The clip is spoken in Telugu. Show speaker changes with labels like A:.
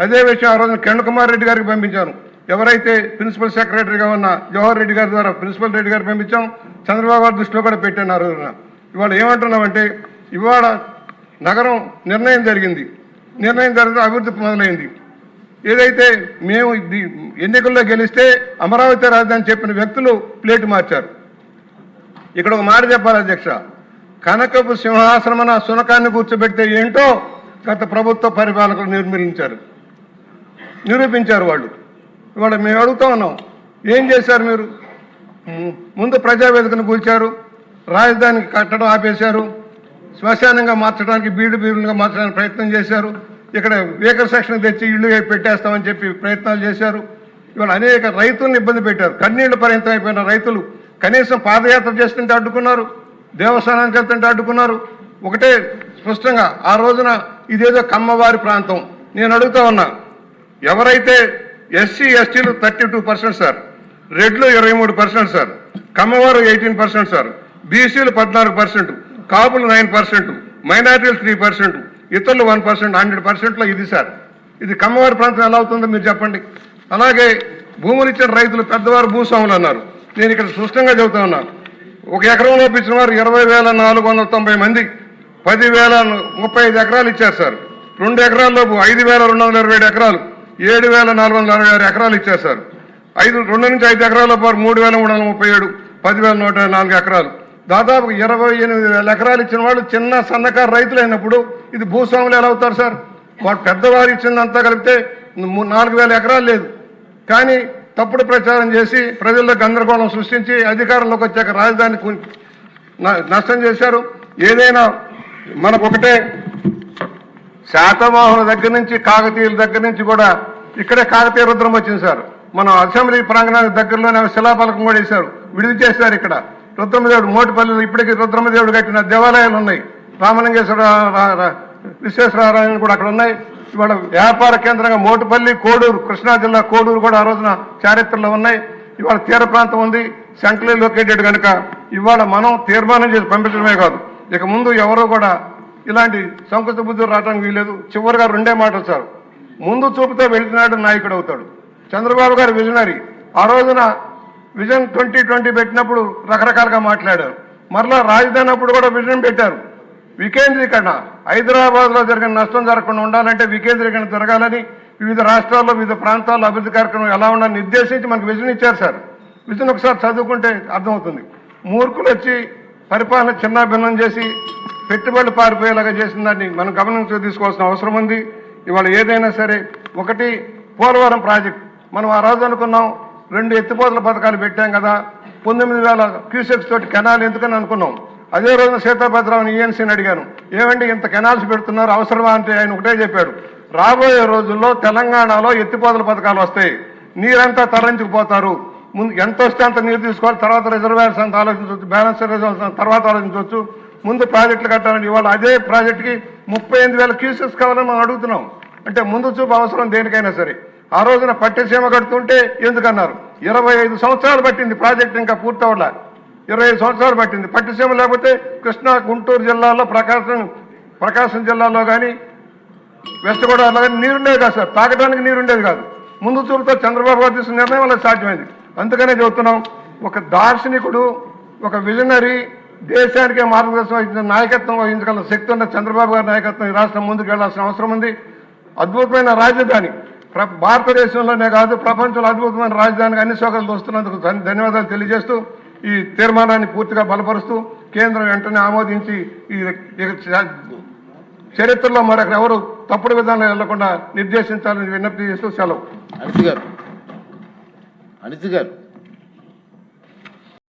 A: అదే విషయం ఆ రోజు కిరణ్ కుమార్ రెడ్డి గారికి పంపించాను. ఎవరైతే ప్రిన్సిపల్ సెక్రటరీగా ఉన్న జవహర్ రెడ్డి గారి ద్వారా ప్రిన్సిపల్ రెడ్డి గారికి పంపించాం. చంద్రబాబు గారి దృష్టిలో కూడా పెట్టాను ఆ రోజున. ఇవాళ ఏమంటున్నామంటే ఇవాళ నగరం నిర్ణయం జరిగింది. నిర్ణయం జరిగితే అభివృద్ధి మొదలైంది. ఏదైతే మేము ఎన్నికల్లో గెలిస్తే అమరావతి రాజధాని చెప్పిన వ్యక్తులు ప్లేటు మార్చారు. ఇక్కడ ఒక మాట చెప్పాలి అధ్యక్ష, కనకపు సింహాసనమన సునకాన్ని కూర్చోబెడితే ఏంటో గత ప్రభుత్వ పరిపాలకులు నిరూపించారు వాళ్ళు. ఇవాళ మేము అడుగుతా ఉన్నాం, ఏం చేశారు మీరు? ముందు ప్రజావేదికను కూల్చారు, రాజధాని కట్టడం ఆపేశారు, శ్మశానంగా మార్చడానికి బీడుగా మార్చడానికి ప్రయత్నం చేశారు, ఇక్కడ వేకర్ సెక్షన్ తెచ్చి ఇళ్ళు పెట్టేస్తామని చెప్పి ప్రయత్నాలు చేశారు. ఇవాళ అనేక రైతులను ఇబ్బంది పెట్టారు. కన్నీళ్లు పరిమితం అయిపోయిన రైతులు కనీసం పాదయాత్ర చేస్తుంటే అడ్డుకున్నారు, దేవస్థానానికి వెళ్తుంటే అడ్డుకున్నారు. ఒకటే స్పష్టంగా ఆ రోజున ఇదేదో కమ్మవారి ప్రాంతం. నేను అడుగుతా ఉన్నా, ఎవరైతే ఎస్సీ ఎస్టీలు 32% సార్, రెడ్లు 23% సార్, కమ్మవారు 18% సార్, బీసీలు 14%, కాపులు 9%, మైనార్టీలు 3%, ఇతరులు 1%, 100%లో ఇది సార్. ఇది కమ్మవారి ప్రాంతం ఎలా అవుతుందో మీరు చెప్పండి. అలాగే భూములు ఇచ్చిన రైతులు పెద్దవారు భూస్వాములు అన్నారు. నేను ఇక్కడ స్పష్టంగా చెబుతా ఉన్నాను, ఒక ఎకరంలో ఇచ్చిన వారు 20,490 మంది 10,035 ఎకరాలు ఇచ్చారు సార్. 2 ఎకరాల్లోపు 5,227 ఎకరాలు, 7,466 ఎకరాలు ఇచ్చారు సార్. 2 నుంచి 5 ఎకరాల పాటు 3,337, 10,104 ఎకరాలు, దాదాపు 28,000 ఎకరాలు ఇచ్చిన వాళ్ళు చిన్న సన్నకారు రైతులు అయినప్పుడు ఇది భూస్వాములు ఎలా అవుతారు సార్? వాడు పెద్దవారు ఇచ్చిందంతా కలిపితే 4,000 ఎకరాలు లేదు. కానీ తప్పుడు ప్రచారం చేసి ప్రజల్లో గందరగోళం సృష్టించి అధికారంలోకి వచ్చాక రాజధాని నష్టం చేశారు. ఏదైనా మనకొకటే, శాతవాహనుల దగ్గర నుంచి కాకతీయుల దగ్గర నుంచి కూడా ఇక్కడే కాకతీయ రుద్రం వచ్చింది సార్. మనం అసెంబ్లీ ప్రాంగణానికి దగ్గరలోనే శిలాఫలకం కూడా వేశారు, విడుదల చేశారు. ఇక్కడ రుద్రమదేవుడు మోటిపల్లిలో ఇప్పటికీ రుద్రమదేవుడు కట్టిన దేవాలయాలు ఉన్నాయి. రామలింగేశ్వర విశ్వేశ్వరరాయలు కూడా అక్కడ ఉన్నాయి. ఇవాళ వ్యాపార కేంద్రంగా మోటుపల్లి, కోడూరు, కృష్ణా జిల్లా కోడూరు కూడా ఆ రోజున చారిత్రలో ఉన్నాయి. ఇవాళ తీర ప్రాంతం ఉంది, సెంట్రలీ లొకేటెడ్ కనుక ఇవాళ మనం తీర్మానం చేసి పంపించడమే కాదు, ఇక ముందు ఎవరో కూడా ఇలాంటి సంకుచిత బుద్ధులు రావడానికి వీలేదు. చివరిగా 2 మాటలు సార్, ముందు చూపుతో వెళ్తున్నాడు నాయకుడు అవుతాడు. చంద్రబాబు గారు విజనరీ. ఆ రోజున విజన్ 2020 పెట్టినప్పుడు రకరకాలుగా మాట్లాడారు. మరలా రాజధాని అప్పుడు కూడా విజన్ పెట్టారు. వికేంద్రీకరణ, హైదరాబాద్లో జరిగిన నష్టం జరగకుండా ఉండాలంటే వికేంద్రీకరణ జరగాలని వివిధ రాష్ట్రాల్లో వివిధ ప్రాంతాల్లో అభివృద్ధి కార్యక్రమం ఎలా ఉండాలని నిర్దేశించి మనకు విజన్ ఇచ్చారు సార్. విజన్ ఒకసారి చదువుకుంటే అర్థమవుతుంది. మూర్ఖులు వచ్చి పరిపాలన చిన్నాభిన్నం చేసి పెట్టుబడులు పారిపోయేలాగా చేసిన దాన్ని మనం గమనించి తీసుకోవాల్సిన అవసరం ఉంది. ఇవాళ ఏదైనా సరే, ఒకటి పోలవరం ప్రాజెక్ట్ మనం ఆ రోజు అనుకున్నాం 2 ఎత్తిపోతల పథకాలు పెట్టాం కదా, 19,000 క్యూసెక్స్ తోటి కెనాల్ ఎందుకని అనుకున్నాం. అదే రోజున సీతాభద్రావుని ఈఎన్సీని అడిగాను, ఏమండి ఇంత కెనాల్స్ పెడుతున్నారు అవసరమా అంటే ఆయన ఒకటే చెప్పాడు, రాబోయే రోజుల్లో తెలంగాణలో ఎత్తిపోతల పథకాలు వస్తాయి, నీరంతా తరలించుకుపోతారు, ముందు ఎంత వస్తే అంత నీరు తీసుకోవాలి, తర్వాత రిజర్వాయర్స్ అంత ఆలోచించవచ్చు, బ్యాలెన్స్ రిజర్వాయర్స్ తర్వాత ఆలోచించవచ్చు, ముందు ప్రాజెక్టులు కట్టాలని. ఇవాళ అదే ప్రాజెక్టుకి 38,000 క్యూసెక్స్ కావాలని మనం అడుగుతున్నాం. అంటే ముందు చూపు అవసరం దేనికైనా సరే. ఆ రోజున పట్టిసీమ కడుతుంటే ఎందుకన్నారు, 25 సంవత్సరాలు పట్టింది ప్రాజెక్టు, ఇంకా పూర్తవలా 25 సంవత్సరాలు పట్టింది. పట్టిసీమ లేకపోతే కృష్ణా, గుంటూరు జిల్లాలో, ప్రకాశం జిల్లాలో కానీ వెస్ట్ గోదావరిలో కానీ నీరుండేది కాదు సార్, తాగడానికి నీరుండేది కాదు. ముందు చూపుతో చంద్రబాబు గారు తీసుకున్న నిర్ణయం వల్ల సాధ్యమైంది. అందుకనే చెబుతున్నాం, ఒక దార్శనికుడు, ఒక విజనరీ, దేశానికే మార్గదర్శనం వహించిన నాయకత్వం వహించగల శక్తి ఉన్న చంద్రబాబు గారి నాయకత్వం ఈ రాష్ట్రం ముందుకు వెళ్లాల్సిన అవసరం ఉంది. అద్భుతమైన రాజధాని, భారతదేశంలోనే కాదు ప్రపంచంలో అద్భుతమైన రాజధానికి అన్ని సౌకర్యాలు వస్తున్నందుకు ధన్యవాదాలు తెలియజేస్తూ ఈ తీర్మానాన్ని పూర్తిగా బలపరుస్తూ కేంద్రం వెంటనే ఆమోదించి ఈ చరిత్రలో మరొకరెవరు తప్పుడు విధానం వెళ్లకుండా నిర్దేశించాలని విజ్ఞప్తి చేస్తూ సెలవు.
B: అనిత గారు